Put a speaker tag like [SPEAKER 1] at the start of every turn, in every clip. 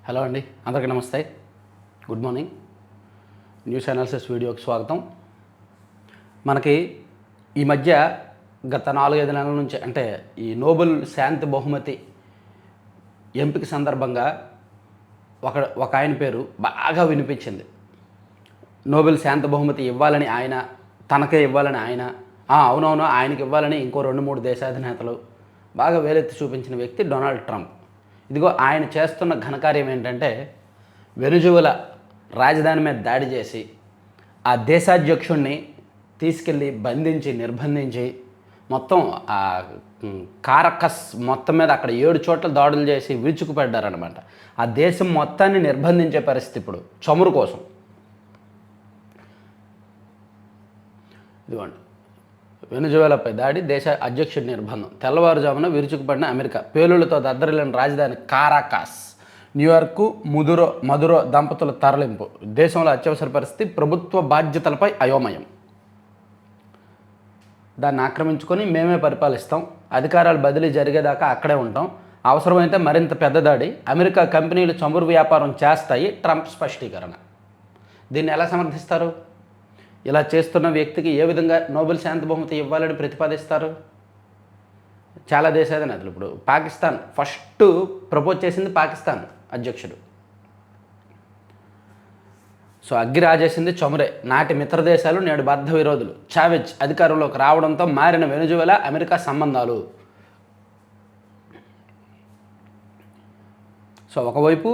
[SPEAKER 1] Hello అండి, అందరికీ నమస్తే. Good morning. న్యూస్ అనాలిసిస్ వీడియోకి స్వాగతం. మనకి ఈ మధ్య గత 4-5 నెలల నుంచి అంటే ఈ నోబెల్ శాంతి బహుమతి ఎంపిక సందర్భంగా ఒక ఆయన పేరు బాగా వినిపించింది. నోబెల్ శాంతి బహుమతి ఇవ్వాలని ఆయన, తనకే ఇవ్వాలని ఆయన, అవునవును ఆయనకి ఇవ్వాలని ఇంకో 2-3 దేశాధినేతలు బాగా వేలెత్తి చూపించిన వ్యక్తి డొనాల్డ్ ట్రంప్. ఇదిగో ఆయన చేస్తున్న ఘనకార్యం ఏంటంటే, వెనుజువెలా రాజధాని మీద దాడి చేసి ఆ దేశాధ్యక్షుడిని తీసుకెళ్ళి బంధించి నిర్బంధించి మొత్తం ఆ కారకస్ మొత్తం మీద అక్కడ 7 చోట్ల దాడులు చేసి విరుచుకుపడ్డారనమాట. ఆ దేశం మొత్తాన్ని నిర్బంధించే పరిస్థితి ఇప్పుడు చమురు కోసం. ఇదిగోండి, వెనుజువెలాపై దాడి, దేశ అధ్యక్షుడి నిర్బంధం, తెల్లవారుజామున విరుచుకుపడిన అమెరికా, పేలుళ్లతో దద్దరిల్లిన రాజధాని కారాకాస్, న్యూయార్కు మదురో దంపతుల తరలింపు, దేశంలో అత్యవసర పరిస్థితి, ప్రభుత్వ బాధ్యతలపై అయోమయం. దాన్ని ఆక్రమించుకొని మేమే పరిపాలిస్తాం, అధికారాలు బదిలీ జరిగేదాకా అక్కడే ఉంటాం, అవసరమైతే మరింత పెద్ద దాడి, అమెరికా కంపెనీలు చమురు వ్యాపారం చేస్తాయి, ట్రంప్ స్పష్టీకరణ. దీన్ని ఎలా సమర్థిస్తారు? ఇలా చేస్తున్న వ్యక్తికి ఏ విధంగా నోబెల్ శాంతి బహుమతి ఇవ్వాలని ప్రతిపాదిస్తారు? చాలా దేశాధినేతలు, ఇప్పుడు పాకిస్తాన్ ఫస్ట్ ప్రపోజ్ చేసింది పాకిస్తాన్ అధ్యక్షుడు. సో అగ్గి రాజేసింది చమురే. నాటి మిత్ర దేశాలు నేడు బద్ధ విరోధులు. చావెజ్ అధికారంలోకి రావడంతో మారిన వెనుజువెలా అమెరికా సంబంధాలు. సో ఒకవైపు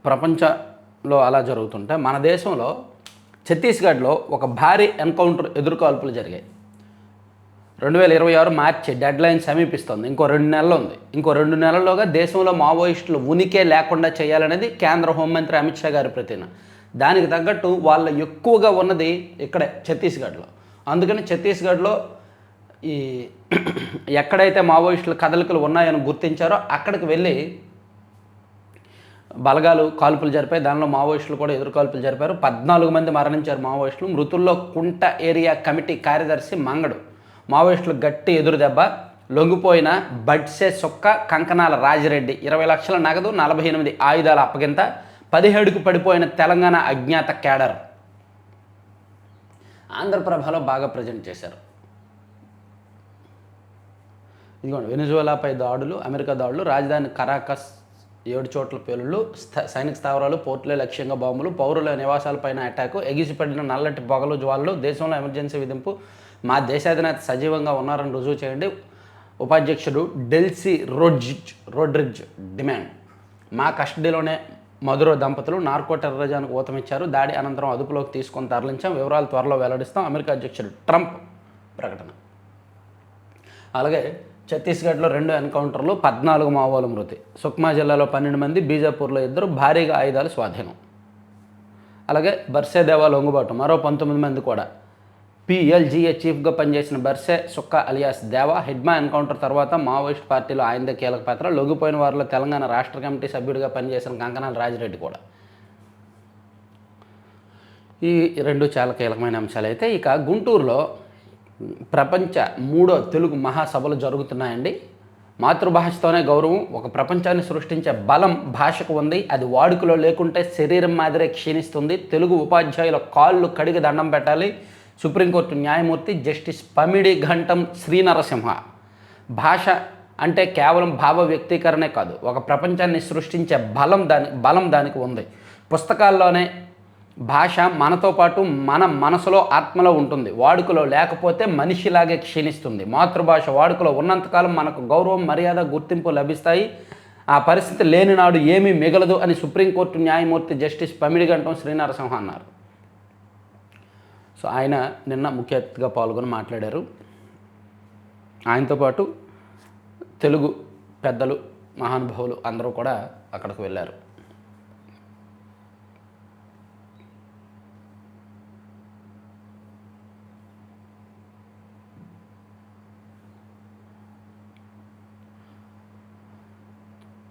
[SPEAKER 1] ప్రపంచంలో అలా జరుగుతుంటే, మన దేశంలో ఛత్తీస్గఢ్లో ఒక భారీ ఎన్కౌంటర్ ఎదురుకాల్పులు జరిగాయి. 2026 మార్చి డెడ్ లైన్ సమీపిస్తుంది. ఇంకో 2 నెలలు ఉంది. ఇంకో 2 నెలల్లోగా దేశంలో మావోయిస్టులు ఉనికే లేకుండా చేయాలనేది కేంద్ర హోంమంత్రి అమిత్ షా గారి ప్రతిన. దానికి తగ్గట్టు వాళ్ళు ఎక్కువగా ఉన్నది ఇక్కడే ఛత్తీస్గఢ్లో. అందుకని ఛత్తీస్గఢ్లో ఈ ఎక్కడైతే మావోయిస్టుల కదలికలు ఉన్నాయని గుర్తించారో అక్కడికి వెళ్ళి బలగాలు కాల్పులు జరిపాయి. దానిలో మావోయిస్టులు కూడా ఎదురుకాల్పులు జరిపారు. 14 మంది మరణించారు మావోయిస్టులు. మృతుల్లో కుంట ఏరియా కమిటీ కార్యదర్శి మంగడు. మావోయిస్టులు గట్టి ఎదురు దెబ్బ, లొంగిపోయిన బడ్సే సొక్క కంకనాల రాజిరెడ్డి, 20 లక్షల నగదు, 48 ఆయుధాల అప్పగింత, 17కు పడిపోయిన తెలంగాణ అజ్ఞాత క్యాడర్. ఆంధ్రప్రభలో బాగా ప్రజెంట్ చేశారు. ఇదిగోండి, వెనుజువెలాపై దాడులు, అమెరికా దాడులు, రాజధాని కరాకస్ 7 చోట్ల పేలుళ్ళు, సైనిక స్థావరాలు, పోర్టులే లక్ష్యంగా బాంబులు, పౌరుల నివాసాలపైన అటాకు, ఎగిసిపడిన నల్లటి పొగలు జ్వాలలు, దేశంలో ఎమర్జెన్సీ విధింపు, మా దేశాధినేత సజీవంగా ఉన్నారని రుజువు చేయండి, ఉపాధ్యక్షుడు డెల్సీ రోడ్రిడ్జ్ డిమాండ్. మా కస్టడీలోనే మదురో దంపతులు నార్కో టెర్రరిజానికి ఊతమిచ్చారు, దాడి అనంతరం అదుపులోకి తీసుకొని తరలించాం, వివరాలు త్వరలో వెల్లడిస్తాం, అమెరికా అధ్యక్షుడు ట్రంప్ ప్రకటన. అలాగే ఛత్తీస్గఢ్లో 2 ఎన్కౌంటర్లు, 14 మావోల మృతి, సుక్మా జిల్లాలో 12 మంది, బీజాపూర్లో 2, భారీగా ఆయుధాలు స్వాధీనం. అలాగే బర్సే దేవా లొంగుబాటు, మరో 19 మంది కూడా. పిఎల్జీఏ చీఫ్గా పనిచేసిన బర్సే సుక్క అలియాస్ దేవా హిడ్మా ఎన్కౌంటర్ తర్వాత మావోయిస్ట్ పార్టీలో ఆయనదే కీలక పాత్ర. లొంగిపోయిన వారిలో తెలంగాణ రాష్ట్ర కమిటీ సభ్యుడిగా పనిచేసిన కంకనాల రాజిరెడ్డి కూడా. ఈ 2 చాలా కీలకమైన అంశాలు. అయితే ఇక గుంటూరులో ప్రపంచ 3వ తెలుగు మహాసభలు జరుగుతున్నాయండి. మాతృభాషతోనే గౌరవం, ఒక ప్రపంచాన్ని సృష్టించే బలం భాషకు ఉంది, అది వాడుకలో లేకుంటే శరీరం మాదిరే క్షీణిస్తుంది, తెలుగు ఉపాధ్యాయుల కాళ్ళు కడిగి దండం పెట్టాలి, సుప్రీంకోర్టు న్యాయమూర్తి జస్టిస్ పమిడి ఘంటం శ్రీనరసింహ. భాష అంటే కేవలం భావ వ్యక్తీకరణే కాదు, ఒక ప్రపంచాన్ని సృష్టించే బలం దానికి ఉంది. పుస్తకాల్లోనే భాష మనతో పాటు మన మనసులో, ఆత్మలో ఉంటుంది, వాడుకలో లేకపోతే మనిషిలాగే క్షీణిస్తుంది. మాతృభాష వాడుకలో ఉన్నంతకాలం మనకు గౌరవం, మర్యాద, గుర్తింపు లభిస్తాయి, ఆ పరిస్థితి లేని నాడు ఏమీ మిగలదు అని సుప్రీంకోర్టు న్యాయమూర్తి జస్టిస్ పమిడి ఘంటం శ్రీనరసింహ అన్నారు. సో ఆయన నిన్న ముఖ్య అతిథిగా పాల్గొని మాట్లాడారు. ఆయనతో పాటు తెలుగు పెద్దలు, మహానుభావులు అందరూ కూడా అక్కడికి వెళ్ళారు.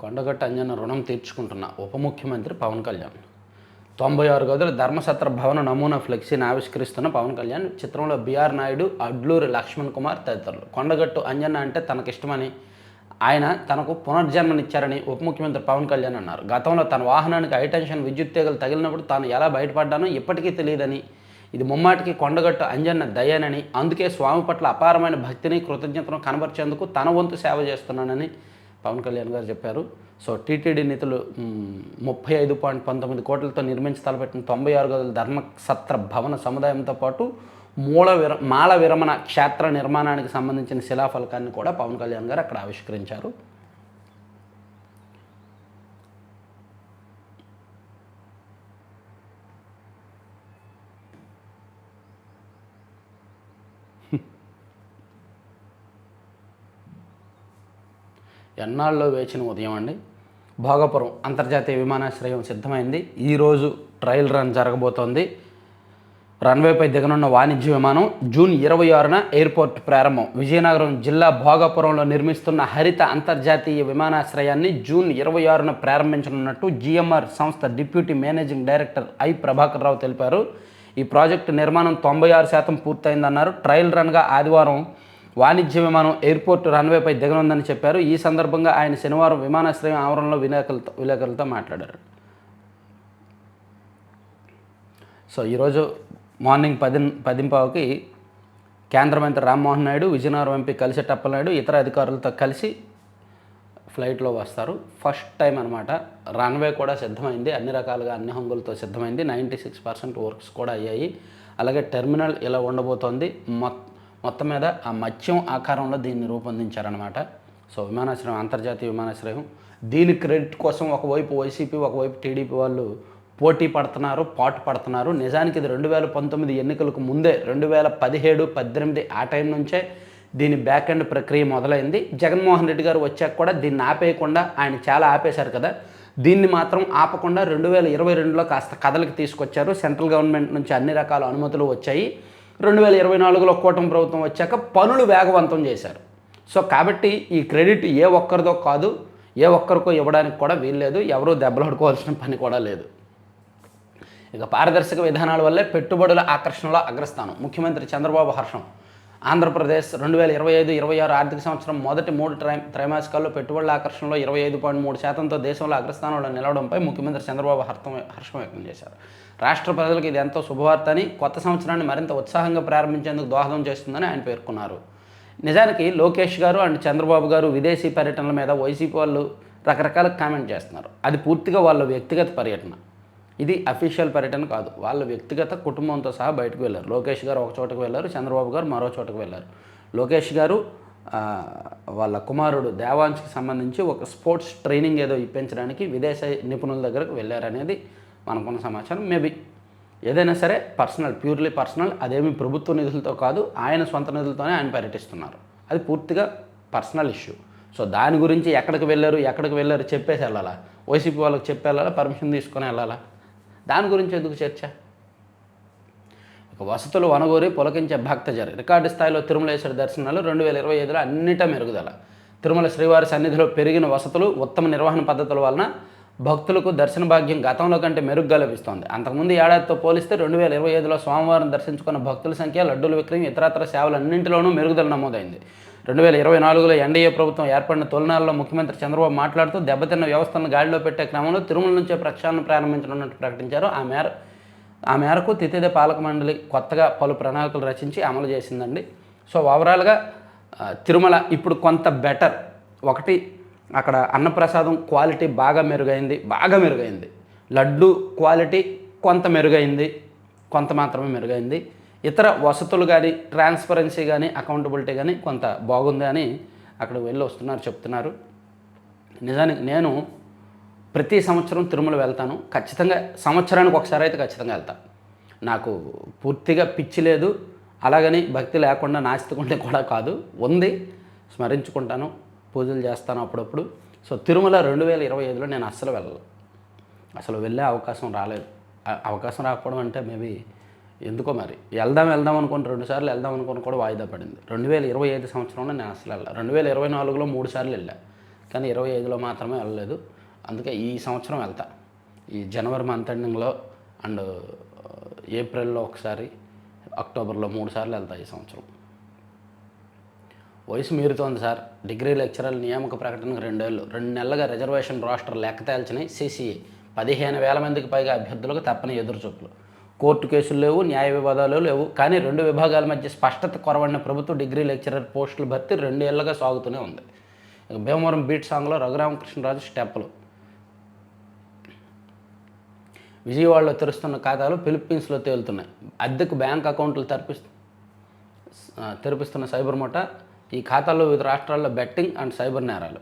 [SPEAKER 1] కొండగట్టు అంజన్న రుణం తీర్చుకుంటున్న ఉప ముఖ్యమంత్రి పవన్ కళ్యాణ్. 96 గదుల ధర్మసత్ర భవన నమూనా ఫ్లెక్సీని ఆవిష్కరిస్తున్న పవన్ కళ్యాణ్. చిత్రంలో బిఆర్ నాయుడు, అడ్లూరి లక్ష్మణ్ కుమార్ తదితరులు. కొండగట్టు అంజన్న అంటే తనకిష్టమని ఆయన తనకు పునర్జన్మనిచ్చారని ఉప ముఖ్యమంత్రి పవన్ కళ్యాణ్ అన్నారు. గతంలో తన వాహనానికి హైటెన్షన్ విద్యుత్ తీగలు తగిలినప్పుడు తాను ఎలా బయటపడ్డానో ఇప్పటికీ తెలియదని, ఇది ముమ్మాటికి కొండగట్టు అంజన్న దయ్యానని, అందుకే స్వామి పట్ల అపారమైన భక్తిని కృతజ్ఞతను కనబరిచేందుకు తన వంతు సేవ చేస్తున్నానని పవన్ కళ్యాణ్ గారు చెప్పారు. సో టీటీడీ నిధులు 35.19 కోట్లతో నిర్మించి తలపెట్టిన 96 గదుల ధర్మసత్ర భవన సముదాయంతో పాటు మాల విరమణ క్షేత్ర నిర్మాణానికి సంబంధించిన శిలాఫలకాన్ని కూడా పవన్ కళ్యాణ్ గారు అక్కడ ఆవిష్కరించారు. ఎన్నాళ్ళలో వేచిన ఉదయం అండి. భోగాపురం అంతర్జాతీయ విమానాశ్రయం సిద్ధమైంది. ఈరోజు ట్రయల్ రన్ జరగబోతోంది. రన్వేపై దిగనున్న వాణిజ్య విమానం జూన్ 26న ఎయిర్పోర్ట్ ప్రారంభం. విజయనగరం జిల్లా భోగాపురంలో నిర్మిస్తున్న హరిత అంతర్జాతీయ విమానాశ్రయాన్ని జూన్ 26న ప్రారంభించనున్నట్టు జిఎంఆర్ సంస్థ deputy managing director I Prabhakar Rao తెలిపారు. ఈ ప్రాజెక్టు నిర్మాణం 96% పూర్తయిందన్నారు. ట్రయల్ రన్గా ఆదివారం వాణిజ్య విమానం ఎయిర్పోర్ట్ రన్వేపై దిగనుందని చెప్పారు. ఈ సందర్భంగా ఆయన శనివారం విమానాశ్రయం ఆవరణలో విలేకరులతో మాట్లాడారు. సో ఈరోజు మార్నింగ్ 10:15కి కేంద్ర మంత్రి రామ్మోహన్ నాయుడు, విజయనగరం ఎంపీ కలిసెట్టి అప్పలనాయుడు ఇతర అధికారులతో కలిసి ఫ్లైట్లో వస్తారు. ఫస్ట్ టైం అనమాట. రన్వే కూడా సిద్ధమైంది, అన్ని రకాలుగా అన్ని హంగులతో సిద్ధమైంది. 96% వర్క్స్ కూడా అయ్యాయి. అలాగే టెర్మినల్ ఇలా ఉండబోతోంది. మొత్తం మీద ఆ మత్స్యం ఆకారంలో దీన్ని రూపొందించారనమాట. సో విమానాశ్రయం అంతర్జాతీయ విమానాశ్రయం. దీని క్రెడిట్ కోసం ఒకవైపు వైసీపీ, ఒకవైపు టీడీపీ వాళ్ళు పోటీ పడుతున్నారు. నిజానికి ఇది 2019 ఎన్నికలకు ముందే 2017, 18 ఆ టైం నుంచే దీని బ్యాక్ ఎండ్ ప్రక్రియ మొదలైంది. జగన్మోహన్ రెడ్డి గారు వచ్చాక కూడా దీన్ని ఆపేయకుండా, ఆయన చాలా ఆపేశారు కదా, దీన్ని మాత్రం ఆపకుండా 2022లో కాస్త కథలకు తీసుకొచ్చారు. సెంట్రల్ గవర్నమెంట్ నుంచి అన్ని రకాల అనుమతులు వచ్చాయి. 2024లో కూటమి ప్రభుత్వం వచ్చాక పనులు వేగవంతం చేశారు. సో కాబట్టి ఈ క్రెడిట్ ఏ ఒక్కరిదో కాదు, ఏ ఒక్కరికో ఇవ్వడానికి కూడా వీల్లేదు. ఎవరూ దెబ్బలాడుకోవాల్సిన పని కూడా లేదు. ఇక పారదర్శక విధానాల వల్లే పెట్టుబడుల ఆకర్షణలో అగ్రస్థానం. ముఖ్యమంత్రి చంద్రబాబు హర్షం. ఆంధ్రప్రదేశ్ 2025-26 ఆర్థిక సంవత్సరం మొదటి 3 త్రైమాసికాల్లో పెట్టుబడుల ఆకర్షణలో 25.3%తో దేశంలో అగ్రస్థానంలో నిలవడంపై ముఖ్యమంత్రి చంద్రబాబు హర్షం వ్యక్తం చేశారు. రాష్ట్ర ప్రజలకు ఇది ఎంతో శుభవార్త అని, కొత్త సంవత్సరాన్ని మరింత ఉత్సాహంగా ప్రారంభించేందుకు దోహదం చేస్తుందని ఆయన పేర్కొన్నారు. నిజానికి లోకేష్ గారు అండ్ చంద్రబాబు గారు విదేశీ పర్యటనల మీద వైసీపీ వాళ్ళు రకరకాల కామెంట్ చేస్తున్నారు. అది పూర్తిగా వాళ్ళ వ్యక్తిగత పర్యటన. ఇది అఫీషియల్ పర్యటన కాదు. వాళ్ళ వ్యక్తిగత కుటుంబంతో సహా బయటకు వెళ్ళారు. లోకేష్ గారు ఒక చోటకు వెళ్ళారు, చంద్రబాబు గారు మరో చోటకు వెళ్ళారు. లోకేష్ గారు వాళ్ళ కుమారుడు దేవాంశ్కి సంబంధించి ఒక స్పోర్ట్స్ ట్రైనింగ్ ఏదో ఇప్పించడానికి విదేశ నిపుణుల దగ్గరకు వెళ్ళారనేది మనకున్న సమాచారం. మేబీ ఏదైనా సరే ప్యూర్లీ పర్సనల్, అదేమి ప్రభుత్వ నిధులతో కాదు, ఆయన సొంత నిధులతోనే ఆయన పర్యటిస్తున్నారు. అది పూర్తిగా పర్సనల్ ఇష్యూ. సో దాని గురించి ఎక్కడికి వెళ్ళారు చెప్పేసి వెళ్ళాలా, వైసీపీ వాళ్ళకి చెప్పి వెళ్ళాలా, పర్మిషన్ తీసుకొని వెళ్ళాలా, దాని గురించి ఎందుకు చర్చ? ఇక వసతులు వనగోరి పులకించే భక్తజరి. రికార్డు స్థాయిలో తిరుమలేశ్వర దర్శనాలు 2025లో అన్నిటా మెరుగుదల. తిరుమల శ్రీవారి సన్నిధిలో పెరిగిన వసతులు, ఉత్తమ నిర్వహణ పద్ధతుల వలన భక్తులకు దర్శన భాగ్యం గతంలో కంటే మెరుగ్గా లభిస్తోంది. అంతకుముందు ఏడాదితో పోలిస్తే 2025లో స్వామివారిని దర్శించుకున్న భక్తుల సంఖ్య, లడ్డూల విక్రయం, ఇతరత్ర సేవలన్నింటిలోనూ మెరుగుదల నమోదైంది. 2024లో ఎన్డీఏ ప్రభుత్వం ఏర్పడిన తొలినాళ్ళలో ముఖ్యమంత్రి చంద్రబాబు మాట్లాడుతూ దెబ్బతిన్న వ్యవస్థలను గాడిలో పెట్టే క్రమంలో తిరుమల నుంచే ప్రక్షాళన ప్రారంభించనున్నట్టు ప్రకటించారు. ఆ మేరకు తితిదే పాలక మండలి కొత్తగా పలు ప్రణాళికలు రచించి అమలు చేసిందండి. సో ఓవరాల్గా తిరుమల ఇప్పుడు కొంత బెటర్. ఒకటి, అక్కడ అన్నప్రసాదం క్వాలిటీ బాగా మెరుగైంది. లడ్డు క్వాలిటీ కొంత మెరుగైంది, కొంత మాత్రమే మెరుగైంది. ఇతర వసతులు కానీ, ట్రాన్స్పరెన్సీ కానీ, అకౌంటబిలిటీ కానీ కొంత బాగుంది అని అక్కడికి వెళ్ళి చెప్తున్నారు. నిజానికి నేను ప్రతి సంవత్సరం తిరుమల వెళ్తాను. ఖచ్చితంగా సంవత్సరానికి ఒకసారి అయితే ఖచ్చితంగా వెళ్తాను. నాకు పూర్తిగా పిచ్చి లేదు, అలాగని భక్తి లేకుండా నాస్తికుంటే కూడా కాదు, ఉంది, స్మరించుకుంటాను, పూజలు చేస్తాను అప్పుడప్పుడు. సో తిరుమల 2025లో నేను అసలు వెళ్ళే అవకాశం రాలేదు. అవకాశం రాకపోవడం అంటే మేబీ ఎందుకో మరి వెళ్దాం అనుకుని 2 సార్లు వెళ్దాం అనుకుని కూడా వాయిదా పడింది. 2025 సంవత్సరంలో నేను అసలు వెళ్ళా. 2024లో 3 సార్లు వెళ్ళా, కానీ 25లో మాత్రమే వెళ్ళలేదు. అందుకే ఈ సంవత్సరం వెళ్తా. ఈ జనవరి మంత్ ఎండింగ్లో అండ్ ఏప్రిల్లో ఒకసారి, అక్టోబర్లో 3 సార్లు వెళ్తా ఈ సంవత్సరం. వయసు మీరుతోంది సార్. డిగ్రీ లెక్చరర్ల నియామక ప్రకటనకు 2 ఏళ్ళు. 2 నెలలుగా రిజర్వేషన్ రోస్టర్ లెక్క తేల్చని సీసీఏ. 15,000 మందికి పైగా అభ్యర్థులకు తప్పని ఎదురుచూపులు. కోర్టు కేసులు లేవు, న్యాయ వివాదాలు లేవు. కానీ 2 విభాగాల మధ్య స్పష్టత కొరవడిన ప్రభుత్వ డిగ్రీ లెక్చరర్ పోస్టుల భర్తీ 2 ఏళ్లుగా సాగుతూనే ఉంది. భీమవరం బీట్ సాంగ్లో రఘురామకృష్ణరాజు స్టెప్పులు. విజయవాడలో తెరుస్తున్న ఖాతాలు ఫిలిప్పీన్స్లో తేలుతున్నాయి. అద్దెకు బ్యాంక్ అకౌంట్లు తెరిపిస్తున్న సైబర్ ముఠా. ఈ ఖాతాల్లో వివిధ రాష్ట్రాల్లో బెట్టింగ్ అండ్ సైబర్ నేరాలు.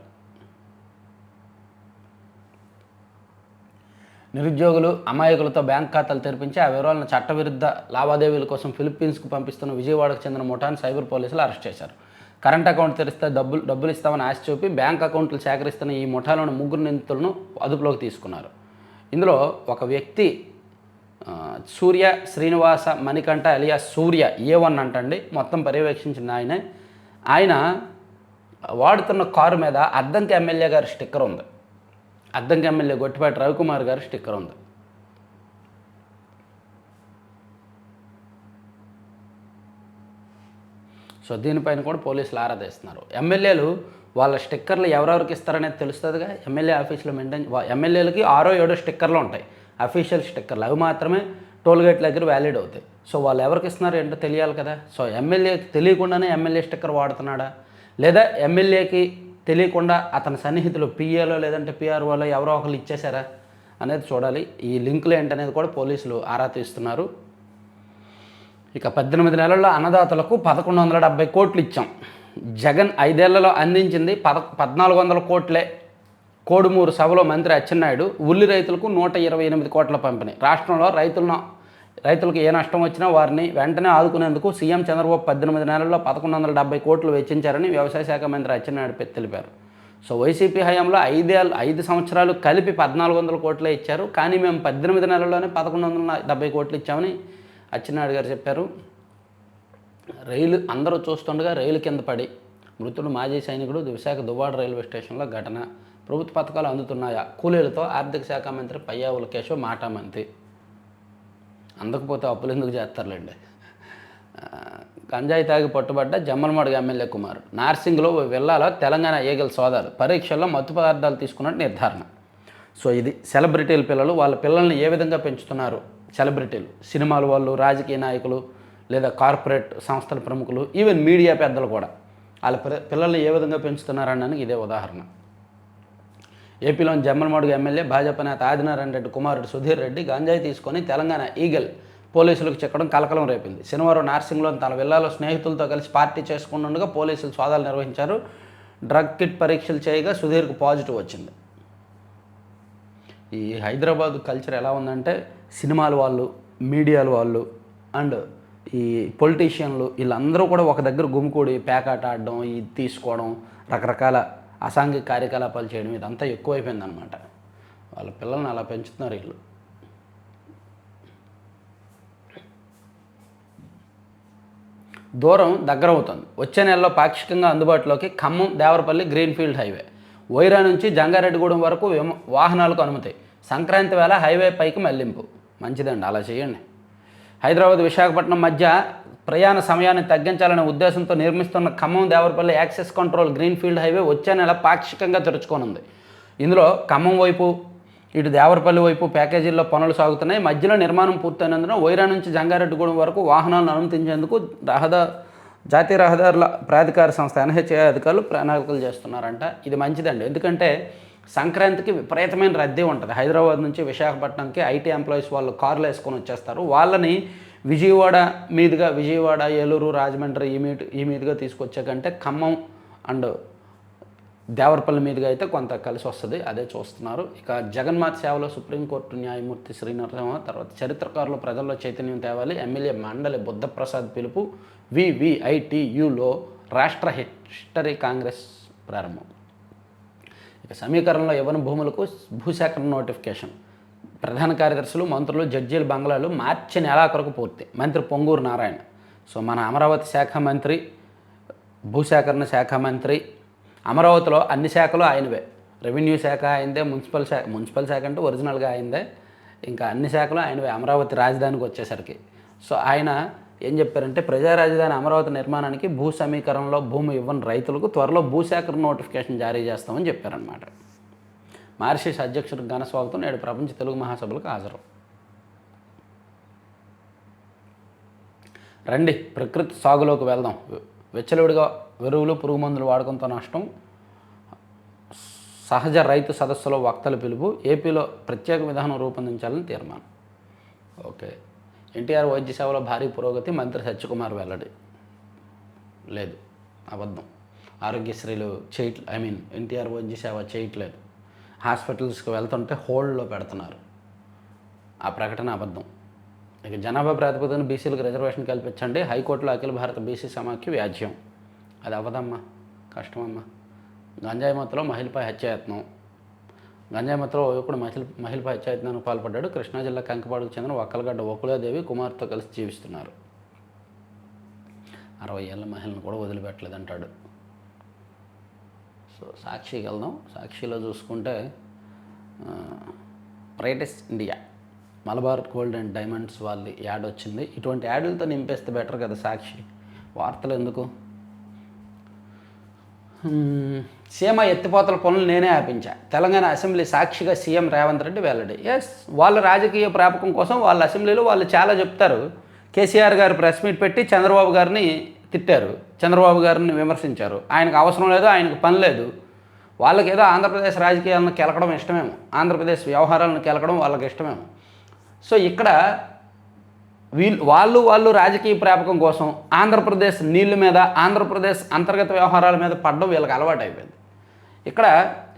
[SPEAKER 1] నిరుద్యోగులు అమాయకులతో బ్యాంక్ ఖాతాలు తెరిపించి ఆ వివరాలను చట్టవిరుద్ధ లావాదేవీల కోసం ఫిలిప్పీన్స్కు పంపిస్తున్న విజయవాడకు చెందిన ముఠాను సైబర్ పోలీసులు అరెస్ట్ చేశారు. కరెంట్ అకౌంట్ తెరిస్తే డబ్బులు ఇస్తామని ఆశ చూపి బ్యాంక్ అకౌంట్లు సేకరిస్తున్న ఈ ముఠాలోని 3 నిందితులను అదుపులోకి తీసుకున్నారు. ఇందులో ఒక వ్యక్తి సూర్య శ్రీనివాస మణికంఠ అలియాస్ సూర్య A1 అంటండి. మొత్తం పర్యవేక్షించిన ఆయన వాడుతున్న కారు మీద అద్దంకి ఎమ్మెల్యే గారి స్టిక్కర్ ఉంది. అద్దంకి ఎమ్మెల్యే గొట్టిపాటి రవికుమార్ గారి స్టిక్కర్ ఉంది. సో దీనిపైన కూడా పోలీసులు ఆరా తీస్తున్నారు. ఎమ్మెల్యేలు వాళ్ళ స్టిక్కర్లు ఎవరెవరికి ఇస్తారనేది తెలుస్తుందిగా. ఎమ్మెల్యే ఆఫీసులో ఎమ్మెల్యేలకి 6-7 స్టిక్కర్లు ఉంటాయి, అఫీషియల్ స్టిక్కర్లు. అవి మాత్రమే టోల్గేట్ దగ్గర వ్యాలిడ్ అవుతాయి. సో వాళ్ళు ఎవరికి ఇస్తున్నారు ఏంటో తెలియాలి కదా. సో ఎమ్మెల్యేకి తెలియకుండానే ఎమ్మెల్యే స్టిక్కర్ వాడుతున్నాడా, లేదా ఎమ్మెల్యేకి తెలియకుండా అతని సన్నిహితులు పిఏలో లేదంటే పిఆర్ఓలో ఎవరో ఒకరు ఇచ్చేశారా అనేది చూడాలి. ఈ లింకులు ఏంటనేది కూడా పోలీసులు ఆరా తీస్తున్నారు. ఇక 18 నెలల్లో అన్నదాతలకు 1,170 కోట్లు ఇచ్చాం. జగన్ 5 ఏళ్లలో అందించింది 1,400 కోట్లే. కోడుమూరు సభలో మంత్రి అచ్చెన్నాయుడు. ఉల్లి రైతులకు 128 కోట్ల పంపిణీ. రాష్ట్రంలో రైతులకు ఏ నష్టం వచ్చినా వారిని వెంటనే ఆదుకునేందుకు సీఎం చంద్రబాబు 18 నెలల్లో 1,170 కోట్లు వెచ్చించారని వ్యవసాయ శాఖ మంత్రి అచ్చెన్నాయుడు తెలిపారు. సో వైసీపీ హయాంలో 5 సంవత్సరాలు కలిపి 1,400 కోట్లే ఇచ్చారు. కానీ మేము 18 నెలల్లోనే 1,170 కోట్లు ఇచ్చామని అచ్చెన్నాయుడు గారు చెప్పారు. రైలు అందరూ చూస్తుండగా రైలు కింద పడి మృతుడు మాజీ సైనికుడు విశాఖ దువ్వాడ రైల్వే స్టేషన్లో ఘటన. ప్రభుత్వ పథకాలు అందుతున్నాయా? కూలీలతో ఆర్థిక శాఖ మంత్రి పయ్యావుల కేశవ్ మాటామంతి. అందకపోతే అప్పులు ఎందుకు చేస్తారులేండి. గంజాయి తాగి పట్టుబడ్డ జమ్మలమడుగు ఎమ్మెల్యే కుమార్. నార్సింగ్లో విల్లాలో తెలంగాణ ఈగల సోదాలు. పరీక్షల్లో మత్తు పదార్థాలు తీసుకున్నట్టు నిర్ధారణ. సో ఇది సెలబ్రిటీల పిల్లలు. వాళ్ళ పిల్లల్ని ఏ విధంగా పెంచుతున్నారు సెలబ్రిటీలు, సినిమాల వాళ్ళు, రాజకీయ నాయకులు, లేదా కార్పొరేట్ సంస్థల ప్రముఖులు, ఈవెన్ మీడియా పెద్దలు కూడా వాళ్ళ పిల్లల్ని ఏ విధంగా పెంచుతున్నారనడానికి ఇదే ఉదాహరణ. ఏపీలోని జమ్మలమడుగు ఎమ్మెల్యే భాజపా నేత ఆదినారాయణ రెడ్డి కుమారుడు సుధీర్ రెడ్డి గంజాయి తీసుకొని తెలంగాణ ఈగల్ పోలీసులకు చిక్కడం కలకలం రేపింది. శనివారం నార్సింగ్లోని తన విల్లాలో స్నేహితులతో కలిసి పార్టీ చేసుకుంటుండగా పోలీసులు సోదాలు నిర్వహించారు. డ్రగ్ కిట్ పరీక్షలు చేయగా సుధీర్కు పాజిటివ్ వచ్చింది. ఈ హైదరాబాద్ కల్చర్ ఎలా ఉందంటే సినిమాల వాళ్ళు, మీడియాల వాళ్ళు అండ్ ఈ పొలిటీషియన్లు వీళ్ళందరూ కూడా ఒక దగ్గర గుమికూడి పేకాట ఆడడం, ఇది తీసుకోవడం, రకరకాల అసాంఘిక కార్యకలాపాలు చేయడం ఇదంతా ఎక్కువైపోయిందనమాట. వాళ్ళ పిల్లల్ని అలా పెంచుతున్నారు వీళ్ళు. దూరం దగ్గర అవుతుంది. వచ్చే నెలలో పాక్షికంగా అందుబాటులోకి ఖమ్మం దేవరపల్లి గ్రీన్ఫీల్డ్ హైవే. వైరా నుంచి జంగారెడ్డిగూడెం వరకు వాహనాలకు అనుమతి. సంక్రాంతి వేళ హైవే పైకి మళ్లింపు. మంచిదండి, అలా చేయండి. హైదరాబాద్ విశాఖపట్నం మధ్య ప్రయాణ సమయాన్ని తగ్గించాలనే ఉద్దేశంతో నిర్మిస్తున్న Khammam Devarapalli access control greenfield highway వచ్చే నెల పాక్షికంగా తెరుచుకోనుంది. ఇందులో ఖమ్మం వైపు, ఇటు దేవరపల్లి వైపు ప్యాకేజీల్లో పనులు సాగుతున్నాయి. మధ్యలో నిర్మాణం పూర్తయినందున వైరా నుంచి జంగారెడ్డిగూడెం వరకు వాహనాలను అనుమతించేందుకు జాతీయ రహదారుల ప్రాధికార సంస్థ NHAI అధికారులు ప్రణాళికలు చేస్తున్నారంట. ఇది మంచిదండి, ఎందుకంటే సంక్రాంతికి విపరీతమైన రద్దీ ఉంటుంది. హైదరాబాద్ నుంచి విశాఖపట్నంకి IT ఎంప్లాయీస్ వాళ్ళు కార్లు వేసుకొని వచ్చేస్తారు. వాళ్ళని విజయవాడ ఏలూరు, రాజమండ్రి ఈ మీదుగా తీసుకొచ్చాకంటే ఖమ్మం అండ్ దేవరపల్లి మీదుగా అయితే కొంత కలిసి వస్తుంది. అదే చూస్తున్నారు. ఇక జగన్మాత సేవలో సుప్రీంకోర్టు న్యాయమూర్తి శ్రీనరసింహ తర్వాత చరిత్రకారులు ప్రజల్లో చైతన్యం తేవాలి. ఎమ్మెల్యే మండలి బుద్ధప్రసాద్ పిలుపు. VVITUలో రాష్ట్ర హిస్టరీ కాంగ్రెస్ ప్రారంభం. ఇక సమీకరణలో ఇవ్వని భూములకు భూసేకరణ నోటిఫికేషన్. ప్రధాన కార్యదర్శులు, మంత్రులు, జడ్జీల బంగ్లాలు మార్చి నెలాఖరుకు పూర్తి. మంత్రి పొంగూరు నారాయణ. సో మన అమరావతి శాఖ మంత్రి, భూసేకరణ శాఖ మంత్రి. అమరావతిలో అన్ని శాఖలు ఆయనవే. రెవెన్యూ శాఖ అయిందే, మున్సిపల్ శాఖ అంటే ఒరిజినల్గా అయిందే, ఇంకా అన్ని శాఖలు ఆయనవే అమరావతి రాజధానికి వచ్చేసరికి. సో ఆయన ఏం చెప్పారంటే ప్రజా రాజధాని అమరావతి నిర్మాణానికి భూ సమీకరణలో భూమి ఇవ్వని రైతులకు త్వరలో భూసేకరణ నోటిఫికేషన్ జారీ చేస్తామని చెప్పారన్నమాట. మారిషస్ అధ్యక్షుడికి ఘన స్వాగతం, నేడు ప్రపంచ తెలుగు మహాసభలకు హాజరు. రండి ప్రకృతి సాగులోకి వెళ్దాం. వెచ్చలుడిగా ఎరువులు పురుగు మందులు వాడకంతో నష్టం, సహజ రైతు సదస్సులో వక్తల పిలుపు, ఏపీలో ప్రత్యేక విధానం రూపొందించాలని తీర్మానం. ఓకే. ఎన్టీఆర్ వైద్య సేవలో భారీ పురోగతి, మంత్రి సత్యకుమార్ వెల్లడి. లేదు, అబద్ధం. ఆరోగ్యశ్రీలు ఎన్టీఆర్ వైద్య సేవ చేయట్లేదు. హాస్పిటల్స్కి వెళ్తుంటే హోల్డ్లో పెడుతున్నారు. ఆ ప్రకటన అబద్ధం. ఇక జనాభా ప్రాతిపదికన బీసీలకు రిజర్వేషన్ కల్పించండి, హైకోర్టులో అఖిల భారత బీసీ సమాఖ్య వ్యాజ్యం. అది అవ్వదమ్మా, కష్టమమ్మా. గంజాయి మత్తులో మహిళపై హత్యాయత్నం. గంజాయి మత్తులో యువకుడు మహిళపై హత్యాయత్నానికి పాల్పడ్డాడు. కృష్ణా జిల్లా కంకిపాడుకు చెందిన వక్కలగడ్డ వకులాదేవి కుమార్తెతో కలిసి జీవిస్తున్నారు. 60 ఏళ్ళ మహిళను కూడా వదిలిపెట్టలేదంటాడు. సో సాక్షికి వెళ్దాం. సాక్షిలో చూసుకుంటే brightest India, Malabar gold and diamonds వాళ్ళ యాడ్ వచ్చింది. ఇటువంటి యాడ్లతో నింపేస్తే బెటర్ కదా సాక్షి. వార్తలు ఎందుకు? సీఎం ఎత్తిపోతల పనులు నేనే ఆపించా, తెలంగాణ అసెంబ్లీ సాక్షిగా సీఎం రేవంత్ రెడ్డి వెల్లడి. ఎస్, వాళ్ళ రాజకీయ ప్రాపకం కోసం వాళ్ళ అసెంబ్లీలో వాళ్ళు చాలా చెప్తారు. కేసీఆర్ గారు ప్రెస్ మీట్ పెట్టి చంద్రబాబు గారిని తిట్టారు, చంద్రబాబు గారిని విమర్శించారు. ఆయనకు అవసరం లేదు, ఆయనకు పని లేదు. వాళ్ళకి ఏదో ఆంధ్రప్రదేశ్ రాజకీయాలను కెలకడం ఇష్టమేమో, ఆంధ్రప్రదేశ్ వ్యవహారాలను కెలకడం వాళ్ళకి ఇష్టమేమో. సో ఇక్కడ వాళ్ళు రాజకీయ ప్రాపకం కోసం ఆంధ్రప్రదేశ్ నీళ్ళ మీద, ఆంధ్రప్రదేశ్ అంతర్గత వ్యవహారాల మీద పడడం వీళ్ళకి అలవాటు అయిపోయింది. ఇక్కడ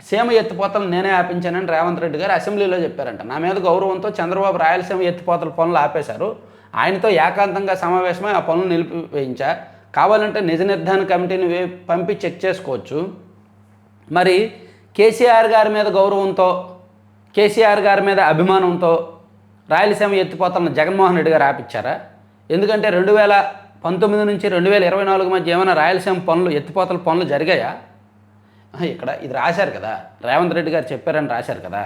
[SPEAKER 1] సీమ ఎత్తిపోతలు నేనే ఆపించానని రేవంత్ రెడ్డి గారు అసెంబ్లీలో చెప్పారంట. నా మీద గౌరవంతో చంద్రబాబు రాయలసీమ ఎత్తిపోతల పనులు ఆపేశారు. ఆయనతో ఏకాంతంగా సమావేశమై ఆ పనులు నిలిపివేయించా. కావాలంటే నిజ నిర్ధారణ కమిటీని పంపి చెక్ చేసుకోవచ్చు. మరి కేసీఆర్ గారి మీద గౌరవంతో, కేసీఆర్ గారి మీద అభిమానంతో రాయలసీమ ఎత్తిపోతలను జగన్మోహన్ రెడ్డి గారు ఆపించారా? ఎందుకంటే 2019 నుంచి 2024 మధ్య ఏమైనా రాయలసీమ పనులు, ఎత్తిపోతల పనులు జరిగాయా? ఇక్కడ ఇది రాశారు కదా, రేవంత్ రెడ్డి గారు చెప్పారని రాశారు కదా.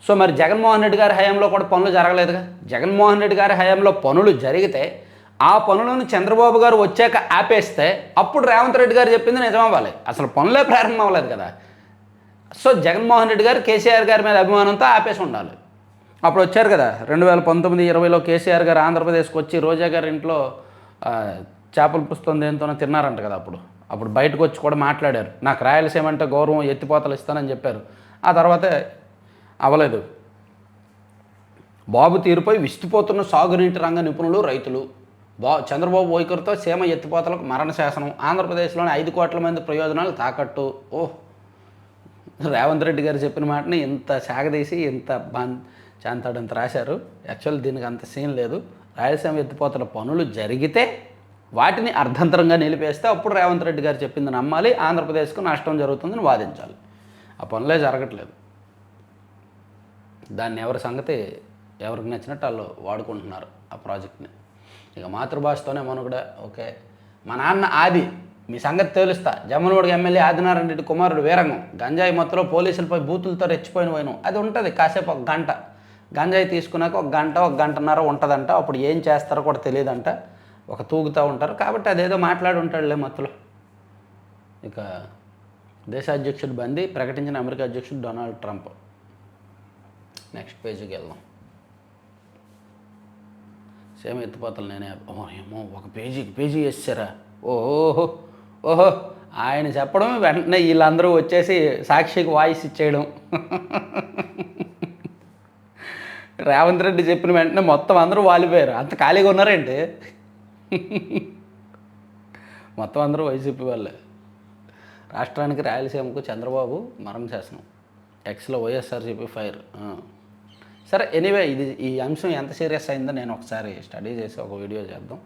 [SPEAKER 1] సో మరి జగన్మోహన్ రెడ్డి గారి హయాంలో కూడా పనులు జరగలేదుగా. జగన్మోహన్ రెడ్డి గారి హయాంలో పనులు జరిగితే ఆ పనులను చంద్రబాబు గారు వచ్చాక ఆపేస్తే అప్పుడు రేవంత్ రెడ్డి గారు చెప్పింది నిజం అవ్వాలి. అసలు పనులే ప్రారంభం అవ్వలేదు కదా. సో జగన్మోహన్ రెడ్డి గారు కేసీఆర్ గారి మీద అభిమానంతో ఆపేసి ఉండాలి. అప్పుడు వచ్చారు కదా 2019-20లో కేసీఆర్ గారు ఆంధ్రప్రదేశ్కి వచ్చి రోజా గారి ఇంట్లో చేపల పుస్తకం దేంతోనో తిన్నారంట కదా. అప్పుడు బయటకు వచ్చి కూడా మాట్లాడారు, నాకు రాయలసీమ అంటే గౌరవం, ఎత్తిపోతలు ఇస్తానని చెప్పారు. ఆ తర్వాతే అవ్వలేదు. బాబు తీరుపై విస్తుపోతున్న సాగునీటి రంగ నిపుణులు, రైతులు. చంద్రబాబు వైఖరితో సీమ ఎత్తిపోతలకు మరణ శాసనం, ఆంధ్రప్రదేశ్లోని 5 కోట్ల మంది ప్రయోజనాలు తాకట్టు. రేవంత్ రెడ్డి గారు చెప్పిన మాటని ఇంత సాగదీసి ఇంత చాంతాడంత రాశారు. యాక్చువల్ దీనికి అంత సీన్ లేదు. రాయలసీమ ఎత్తిపోతల పనులు జరిగితే వాటిని అర్ధంతరంగా నిలిపేస్తే అప్పుడు రేవంత్ రెడ్డి గారు చెప్పింది నమ్మాలి, ఆంధ్రప్రదేశ్కు నష్టం జరుగుతుందని వాదించాలి. ఆ పనులే జరగట్లేదు. దాన్ని ఎవరి సంగతి ఎవరికి నచ్చినట్టు వాళ్ళు వాడుకుంటున్నారు ఆ ప్రాజెక్ట్ని. ఇక మాతృభాషతోనే మనుగడ. ఓకే, మా నాన్న ఆది, మీ సంగతి తెలుస్తా. జమ్మలమూడి ఎమ్మెల్యే ఆదినారాయణ రెడ్డి కుమారుడు వీరంగం గంజాయి మత్తులో పోలీసులపై బూతులతో రెచ్చిపోయిన పోయిన. అది ఉంటుంది కాసేపు, 1 గంట. గంజాయి తీసుకున్నాక 1 గంట 1 గంటన్నర ఉంటుందంట. అప్పుడు ఏం చేస్తారో కూడా తెలియదంట, ఒక తూగుతూ ఉంటారు. కాబట్టి అదేదో మాట్లాడి ఉంటాడులే మత్తులో. ఇక దేశాధ్యక్షుడు బందీ, ప్రకటించిన అమెరికా అధ్యక్షుడు డొనాల్డ్ ట్రంప్. నెక్స్ట్ పేజీకి వెళ్దాం. సేమ్ ఎత్తిపోతలు నేనే. ఏమో ఒక పేజీ వేసారా? ఓహో ఆయన చెప్పడం వెంటనే వీళ్ళందరూ వచ్చేసి సాక్షికి వాయిస్ ఇచ్చేయడం. రేవంత్ రెడ్డి చెప్పిన వెంటనే మొత్తం అందరూ వాలిపోయారు. అంత ఖాళీగా ఉన్నారేంటి? మొత్తం అందరూ వైసీపీ వాళ్ళే. రాష్ట్రానికి రాయలసీమకు చంద్రబాబు మరణ శాసనం, ఎక్స్లో వైఎస్ఆర్సీపీ ఫైర్. సరే, ఎనీవే ఈ అంశం ఎంత సీరియస్ అయిందో నేను ఒకసారి స్టడీ చేసి ఒక వీడియో చేద్దాం.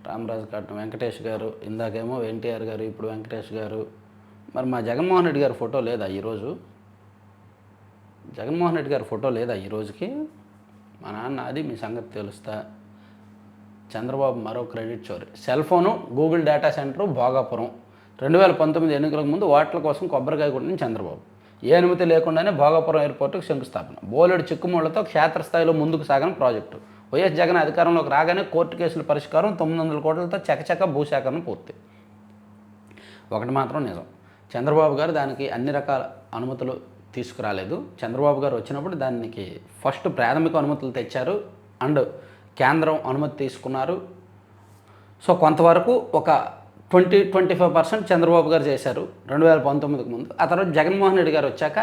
[SPEAKER 1] రామరాజు కట్నం వెంకటేష్ గారు, ఇందాకేమో ఎన్టీఆర్ గారు, ఇప్పుడు వెంకటేష్ గారు. మరి మా జగన్మోహన్ రెడ్డి గారి ఫోటో లేదా ఈరోజు? జగన్మోహన్ రెడ్డి గారి ఫోటో లేదా ఈరోజుకి? మా నాన్న అది, మీ సంగతి తెలుస్తా. చంద్రబాబు మరో క్రెడిట్ చోరీ. Cell phone, Google data centre Bhogapuram. 2019 ఎన్నికలకు ముందు ఓట్ల కోసం కొబ్బరికాయ కొట్టిన చంద్రబాబు. ఏ అనుమతి లేకుండానే భోగాపురం ఎయిర్పోర్టుకు శంకుస్థాపన. బోలెడు చిక్కుముళ్లతో క్షేత్రస్థాయిలో ముందుకు సాగిన ప్రాజెక్టు. వైఎస్ జగన్ అధికారంలోకి రాగానే కోర్టు కేసుల పరిష్కారం, 900 కోట్లతో చకచక భూసేకరణ పూర్తి. ఒకటి మాత్రం నిజం, చంద్రబాబు గారు దానికి అన్ని రకాల అనుమతులు తీసుకురాలేదు. చంద్రబాబు గారు వచ్చినప్పుడు దానికి ఫస్ట్ ప్రాథమిక అనుమతులు తెచ్చారు అండ్ కేంద్రం అనుమతి తీసుకున్నారు. సో కొంతవరకు ఒక 20-25% చంద్రబాబు గారు చేశారు 2019కి ముందు. ఆ తర్వాత జగన్మోహన్ రెడ్డి గారు వచ్చాక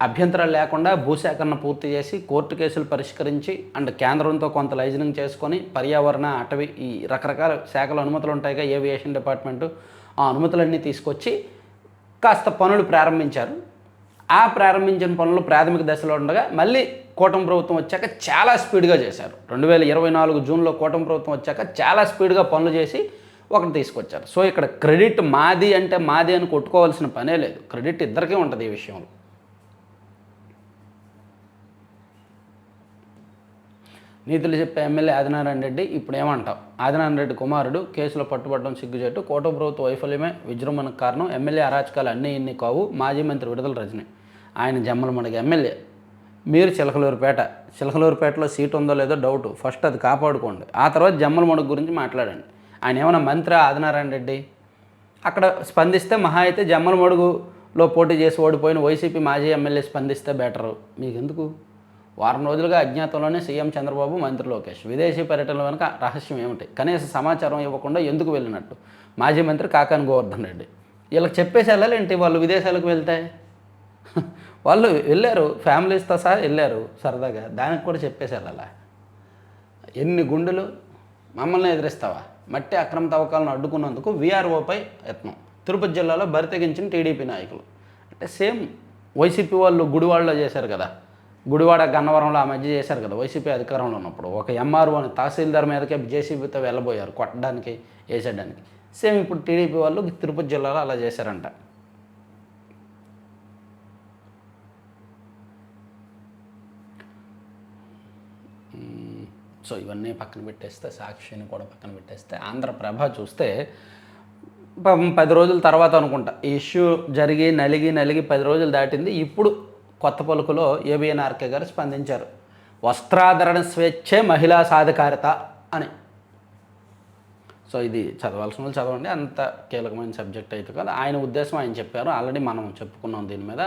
[SPEAKER 1] అభ్యంతరాలు లేకుండా భూసేకరణ పూర్తి చేసి కోర్టు కేసులు పరిష్కరించి అండ్ కేంద్రంతో కొంత లైజనింగ్ చేసుకొని పర్యావరణ, అటవీ ఈ రకరకాల శాఖల అనుమతులు ఉంటాయిగా, ఏవియేషన్ డిపార్ట్మెంటు, ఆ అనుమతులన్నీ తీసుకొచ్చి కాస్త పనులు ప్రారంభించారు. ఆ ప్రారంభించిన పనులు ప్రాథమిక దశలో ఉండగా మళ్ళీ కూటమి ప్రభుత్వం వచ్చాక చాలా స్పీడ్గా చేశారు. 2024 జూన్లో కూటమి ప్రభుత్వం వచ్చాక చాలా స్పీడ్గా పనులు చేసి ఒకటి తీసుకొచ్చారు. సో ఇక్కడ క్రెడిట్ మాది అంటే మాది అని కొట్టుకోవాల్సిన పనే లేదు, క్రెడిట్ ఇద్దరికీ ఉంటుంది ఈ విషయంలో. నీతులు చెప్పే ఎమ్మెల్యే ఆదినారాయణ రెడ్డి ఇప్పుడు ఏమంటావు? ఆదినారాయణ రెడ్డి కుమారుడు కేసులో పట్టుబడడం సిగ్గుచేటు, కూటమి ప్రభుత్వ వైఫల్యమే విజృంభణకు కారణం, ఎమ్మెల్యే అరాచకాలు అన్నీ ఇన్ని కావు, మాజీ మంత్రి విడుదల రజని. ఆయన జమ్మలమడిగి ఎమ్మెల్యే, మీరు చిలకలూరుపేటలో సీటు ఉందో లేదో డౌట్, ఫస్ట్ అది కాపాడుకోండి, ఆ తర్వాత జమ్మలమడుగు గురించి మాట్లాడండి. ఆయన ఏమైనా మంత్రి ఆదినారాయణ రెడ్డి? అక్కడ స్పందిస్తే మహా అయితే జమ్మలమడుగులో పోటీ చేసి ఓడిపోయిన వైసీపీ మాజీ ఎమ్మెల్యే స్పందిస్తే బెటరు. మీకెందుకు? వారం రోజులుగా అజ్ఞాతంలోనే సీఎం చంద్రబాబు, మంత్రి లోకేష్. విదేశీ పర్యటనల వెనుక రహస్యం ఏమిటి? కనీస సమాచారం ఇవ్వకుండా ఎందుకు వెళ్ళినట్టు? మాజీ మంత్రి కాకాని గోవర్ధన్ రెడ్డి. వీళ్ళకి చెప్పేసి వెళ్ళాలేంటి? వాళ్ళు విదేశాలకు వెళ్తే వాళ్ళు వెళ్ళారు, ఫ్యామిలీస్తో సహా వెళ్ళారు సరదాగా, దానికి కూడా చెప్పేసి వెళ్ళాలా? ఎన్ని గుండెలు మమ్మల్ని ఎదిరిస్తావా? మట్టి అక్రమ తవ్వకాలను అడ్డుకున్నందుకు వీఆర్ఓపై యత్నం. తిరుపతి జిల్లాలో బరితెగించిన టీడీపీ నాయకులు. అంటే సేమ్ వైసీపీ వాళ్ళు గుడివాడలో చేశారు కదా, గుడివాడ గన్నవరంలో ఆ మధ్య చేశారు కదా వైసీపీ అధికారంలో ఉన్నప్పుడు. ఒక ఎంఆర్ఓ అని తహసీల్దార్ మీదకే జేసీబీతో వెళ్ళబోయారు కొట్టడానికి, వేసేయడానికి. సేమ్ ఇప్పుడు టీడీపీ వాళ్ళు తిరుపతి జిల్లాలో అలా చేశారంట. సో ఇవన్నీ పక్కన పెట్టేస్తే, సాక్షిని కూడా పక్కన పెట్టేస్తే, ఆంధ్రప్రభ చూస్తే 10 రోజుల తర్వాత అనుకుంటా ఈ ఇష్యూ జరిగి నలిగి 10 రోజులు దాటింది. ఇప్పుడు కొత్త పలుకులో ఏబిఎన్ఆర్కే గారు స్పందించారు. వస్త్రాధరణ స్వేచ్ఛే మహిళా సాధికారత అని. సో ఇది చదవాల్సిన వాళ్ళు చదవండి, అంత కీలకమైన సబ్జెక్ట్ అయితే కదా. ఆయన ఉద్దేశం ఆయన చెప్పారు, ఆల్రెడీ మనం చెప్పుకున్నాం దీని మీద.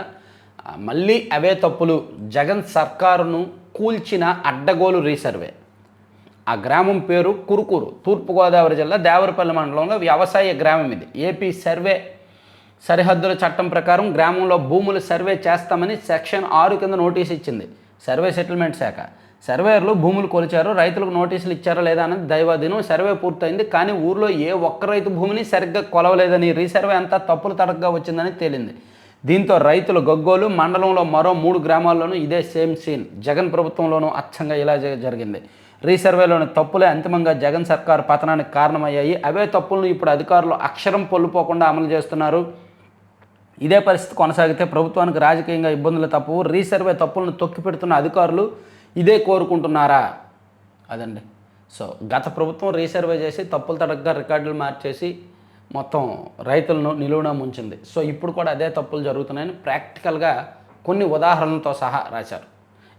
[SPEAKER 1] మళ్ళీ అవే తప్పులు, జగన్ సర్కారును కూల్చిన అడ్డగోలు రీసర్వే. ఆ గ్రామం పేరు కురుకూరు, తూర్పుగోదావరి జిల్లా దేవరపల్లి మండలంలో వ్యవసాయ గ్రామం ఇది. ఏపీ సర్వే సరిహద్దుల చట్టం ప్రకారం గ్రామంలో భూములు సర్వే చేస్తామని సెక్షన్ 6 కింద నోటీసు ఇచ్చింది సర్వే సెటిల్మెంట్ శాఖ. సర్వేయర్లు భూములు కొలిచారు, రైతులకు నోటీసులు ఇచ్చారా లేదా అనేది దైవాధీనం. సర్వే పూర్తయింది, కానీ ఊర్లో ఏ ఒక్క రైతు భూమిని సరిగ్గా కొలవలేదని, రీసర్వే అంతా తప్పులు తడకగా వచ్చిందని తేలింది. దీంతో రైతులు గగ్గోలు. మండలంలో మరో 3 గ్రామాల్లోనూ ఇదే సేమ్ సీన్. జగన్ ప్రభుత్వంలోనూ అచ్చంగా ఇలా జరిగింది. రీసర్వేలోని తప్పులే అంతిమంగా జగన్ సర్కారు పతనానికి కారణమయ్యాయి. అవే తప్పులను ఇప్పుడు అధికారులు అక్షరం పొల్లుపోకుండా అమలు చేస్తున్నారు. ఇదే పరిస్థితి కొనసాగితే ప్రభుత్వానికి రాజకీయంగా ఇబ్బందులు తప్పవు. రీసర్వే తప్పులను తొక్కిపెడుతున్న అధికారులు ఇదే కోరుకుంటున్నారా? అదండి. సో గత ప్రభుత్వం రీసర్వే చేసి తప్పులు తడగ్గా రికార్డులు మార్చేసి మొత్తం రైతులను నిలువున ముంచింది. సో ఇప్పుడు కూడా అదే తప్పులు జరుగుతున్నాయని ప్రాక్టికల్గా కొన్ని ఉదాహరణలతో సహా రాశారు.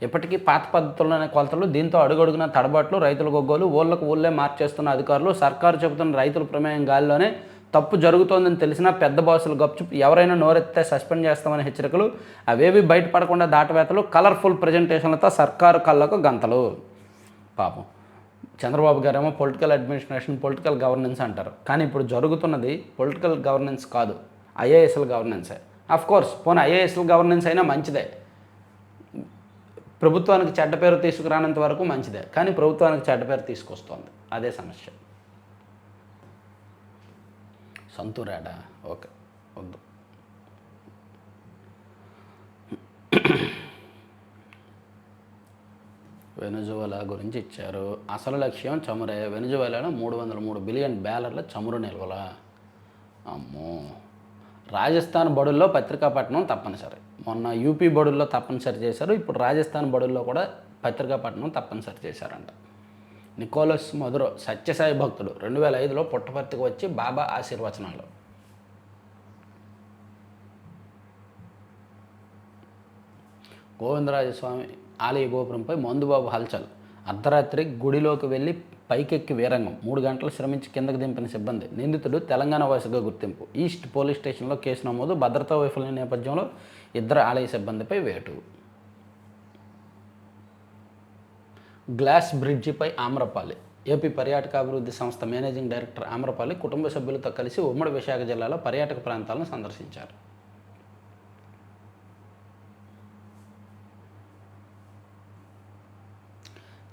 [SPEAKER 1] ఇప్పటికీ పాత పద్ధతుల్లోనే కొలతలు, దీంతో అడుగడుగున తడబాట్లు, రైతుల గొగ్గోలు, ఊళ్ళే మార్చేస్తున్న అధికారులు. సర్కారు చెబుతున్న రైతుల ప్రమేయం గాలిలోనే, తప్పు జరుగుతోందని తెలిసినా పెద్ద బాసులు గప్చుప్, ఎవరైనా నోరెత్తే సస్పెండ్ చేస్తామని హెచ్చరికలు, అవేవి బయటపడకుండా దాటవేతలు, కలర్ఫుల్ ప్రజెంటేషన్లతో సర్కారు కళ్ళకు గంతలు. పాపం చంద్రబాబు గారేమో పొలిటికల్ అడ్మినిస్ట్రేషన్, పొలిటికల్ గవర్నెన్స్ అంటారు, కానీ ఇప్పుడు జరుగుతున్నది పొలిటికల్ గవర్నెన్స్ కాదు, ఐఏఎస్ఎల్ గవర్నెన్సే. అఫ్కోర్స్ పోనీ ఐఏఎస్ఎల్ గవర్నెన్స్ అయినా మంచిదే, ప్రభుత్వానికి చెడ్డ పేరు తీసుకురానంత వరకు మంచిదే, కానీ ప్రభుత్వానికి చెడ్డ పేరు తీసుకొస్తోంది, అదే సమస్య. సంతూరాడా? ఓకే, వద్దు. వెనుజువలా గురించి ఇచ్చారు. అసలు లక్ష్యం చమురే. వెనుజువలాలో 303 బిలియన్ బ్యాలర్ల చమురు నిల్వల. అమ్మో. రాజస్థాన్ బడుల్లో పత్రికా పఠనం తప్పనిసరి. మొన్న యూపీ బడుల్లో తప్పనిసరి చేశారు, ఇప్పుడు రాజస్థాన్ బడుల్లో కూడా పత్రికా పఠనం తప్పనిసరి చేశారంట. నికోలస్ మధురో సత్యసాయి భక్తుడు 2005లో పుట్టపర్తికి వచ్చి బాబా ఆశీర్వచనాలు. గోవిందరాజస్వామి ఆలయ గోపురంపై మందుబాబు హల్చల్. అర్ధరాత్రి గుడిలోకి వెళ్ళి పైకెక్కి వీరంగం 3 గంటలు శ్రమించి కిందకు దింపిన సిబ్బంది. నిందితుడు తెలంగాణ వాసిగా గుర్తింపు. ఈస్ట్ పోలీస్ స్టేషన్లో కేసు నమోదు. భద్రతా వైఫల్యం నేపథ్యంలో 2 ఆలయ సిబ్బందిపై వేటు. గ్లాస్ బ్రిడ్జిపై ఆమ్రపాలి. ఏపీ పర్యాటకాభివృద్ధి సంస్థ మేనేజింగ్ డైరెక్టర్ ఆమ్రపాలి కుటుంబ సభ్యులతో కలిసి ఉమ్మడి విశాఖ జిల్లాలో పర్యాటక ప్రాంతాలను సందర్శించారు.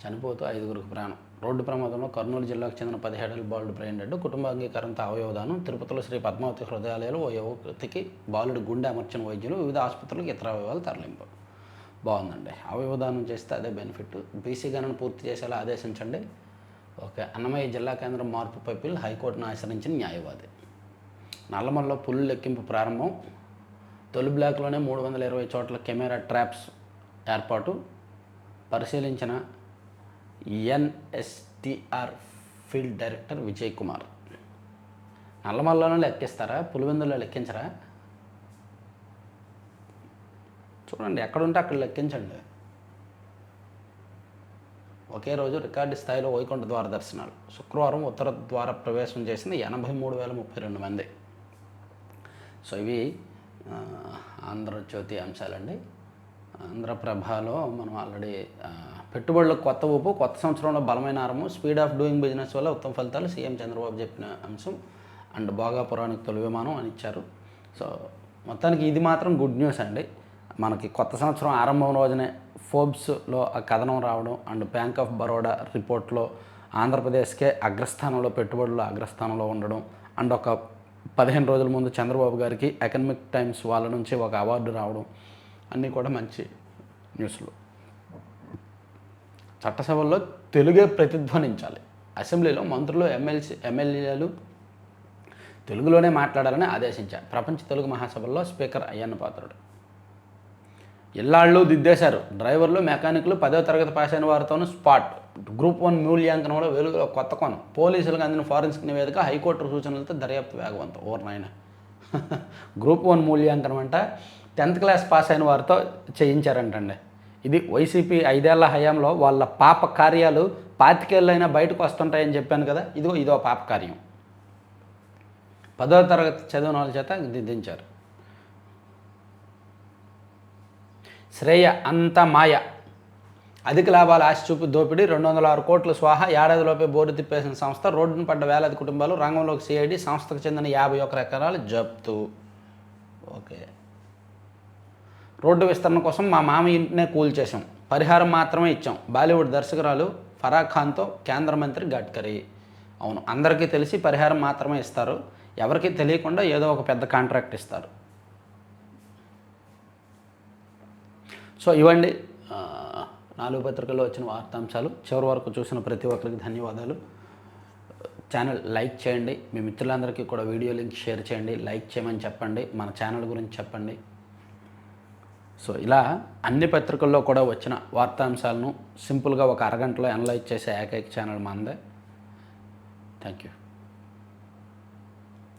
[SPEAKER 1] చనిపోతూ 5గురికి ప్రాణం. రోడ్డు ప్రమాదంలో కర్నూలు జిల్లాకు చెందిన 17 ఏళ్ల బాలుడు బ్రెయిన్ డెడ్. కుటుంబ అంగీకారంతో అవయవదానం. తిరుపతిలో శ్రీ పద్మావతి హృదయాలయంలో ఓ యువతికి బాలుడు గుండె అమర్చిన వైద్యులు. వివిధ ఆసుపత్రులకు ఇతర అవయవాలు తరలింపు. బాగుందండి. అవయవదానం చేస్తే అదే బెనిఫిట్. బీసీ గణన పూర్తి చేసేలా ఆదేశించండి. ఓకే. అన్నమయ్య జిల్లా కేంద్రం మార్పుపై పిల్ హైకోర్టును ఆశ్రయించిన న్యాయవాది. నల్లమల్లో పులుల లెక్కింపు ప్రారంభం. తొలి బ్లాక్లోనే 320 చోట్ల కెమెరా ట్రాప్స్ ఏర్పాటు. పరిశీలించిన NSTR field director Vijay Kumar. నల్లమల్లోనే లెక్కిస్తారా, పులివెందులో లెక్కించరా? చూడండి, ఎక్కడుంటే అక్కడ లెక్కించండి. ఒకే రోజు రికార్డు స్థాయిలో వైకుంఠ ద్వార దర్శనాలు. శుక్రవారం ఉత్తర ద్వార ప్రవేశం చేసింది 83,032 మంది. సో ఇవి ఆంధ్రజ్యోతి అంశాలండి. ఆంధ్రప్రభలో మనం ఆల్రెడీ పెట్టుబడులకు కొత్త ఊపు, కొత్త సంవత్సరంలో బలమైన ఆరంభం, స్పీడ్ ఆఫ్ డూయింగ్ బిజినెస్ వల్ల ఉత్తమ ఫలితాలు, సీఎం చంద్రబాబు చెప్పిన అంశం అండ్ భోగాపురానికి తొలి విమానం అని ఇచ్చారు. సో మొత్తానికి ఇది మాత్రం గుడ్ న్యూస్ అండి. మనకి కొత్త సంవత్సరం ఆరంభం రోజునే ఫోర్బ్స్లో ఆ కథనం రావడం అండ్ బ్యాంక్ ఆఫ్ బరోడా రిపోర్ట్లో ఆంధ్రప్రదేశ్కే అగ్రస్థానంలో పెట్టుబడులు అగ్రస్థానంలో ఉండడం అండ్ ఒక 15 రోజుల ముందు చంద్రబాబు గారికి ఎకనామిక్ టైమ్స్ వాళ్ళ నుంచి ఒక అవార్డు రావడం అన్నీ కూడా మంచి న్యూస్లు. చట్టసభల్లో తెలుగే ప్రతిధ్వనించాలి. అసెంబ్లీలో మంత్రులు ఎమ్మెల్యేలు తెలుగులోనే మాట్లాడాలని ఆదేశించారు. ప్రపంచ తెలుగు మహాసభల్లో స్పీకర్ అయ్యన్న పాత్రుడు. ఇల్లాళ్ళు దిద్దేశారు. డ్రైవర్లు, మెకానిక్లు 10వ తరగతి పాస్ అయిన వారితోనూ స్పాట్. గ్రూప్ 1 మూల్యాంకనంలో వెలుగులో కొత్త కోణం. పోలీసులకు అందిన ఫారెన్సిక్ నివేదిక, హైకోర్టు సూచనలతో దర్యాప్తు వేగవంతం. ఓర్నాయన. గ్రూప్ 1 మూల్యాంకనం అంట 10th క్లాస్ పాస్ అయిన వారితో చేయించారంటండి. ఇది వైసీపీ 5 ఏళ్ల హయాంలో వాళ్ళ పాప కార్యాలు 25 ఏళ్ళైనా బయటకు వస్తుంటాయని చెప్పాను కదా. ఇదో పాప కార్యం. 10వ తరగతి చదివిన వాళ్ళ చేత దిద్దించారు. శ్రేయ అంత మాయ. అధిక లాభాలు ఆశ చూపి దోపిడీ. 206 కోట్లు స్వాహా. ఏడాదిలోపే బోర్డు తిప్పేసిన సంస్థ. రోడ్డును పడ్డ వేలాది కుటుంబాలు. రంగంలోకి సిఐడి. సంస్థకు చెందిన 51 ఎకరాలు జప్తు. ఓకే. రోడ్డు విస్తరణ కోసం మా మామ ఇంటినే కూల్చేశాం. పరిహారం మాత్రమే ఇచ్చాం. బాలీవుడ్ దర్శకురాలు ఫరా ఖాన్తో కేంద్ర మంత్రి గడ్కరీ. అవును, అందరికీ తెలిసి పరిహారం మాత్రమే ఇస్తారు. ఎవరికీ తెలియకుండా ఏదో ఒక పెద్ద కాంట్రాక్ట్ ఇస్తారు. సో ఇవ్వండి 4 పత్రికల్లో వచ్చిన వార్తాంశాలు. చివరి వరకు చూసిన ప్రతి ఒక్కరికి ధన్యవాదాలు. ఛానల్ లైక్ చేయండి. మీ మిత్రులందరికీ కూడా వీడియో లింక్ షేర్ చేయండి. లైక్ చేయమని చెప్పండి. మన ఛానల్ గురించి చెప్పండి. సో ఇలా అన్ని పత్రికల్లో కూడా వచ్చిన వార్తాంశాలను సింపుల్గా ఒక అరగంటలో అనలైజ్ చేసే ఏకైక ఛానల్ మనదే. Thank you.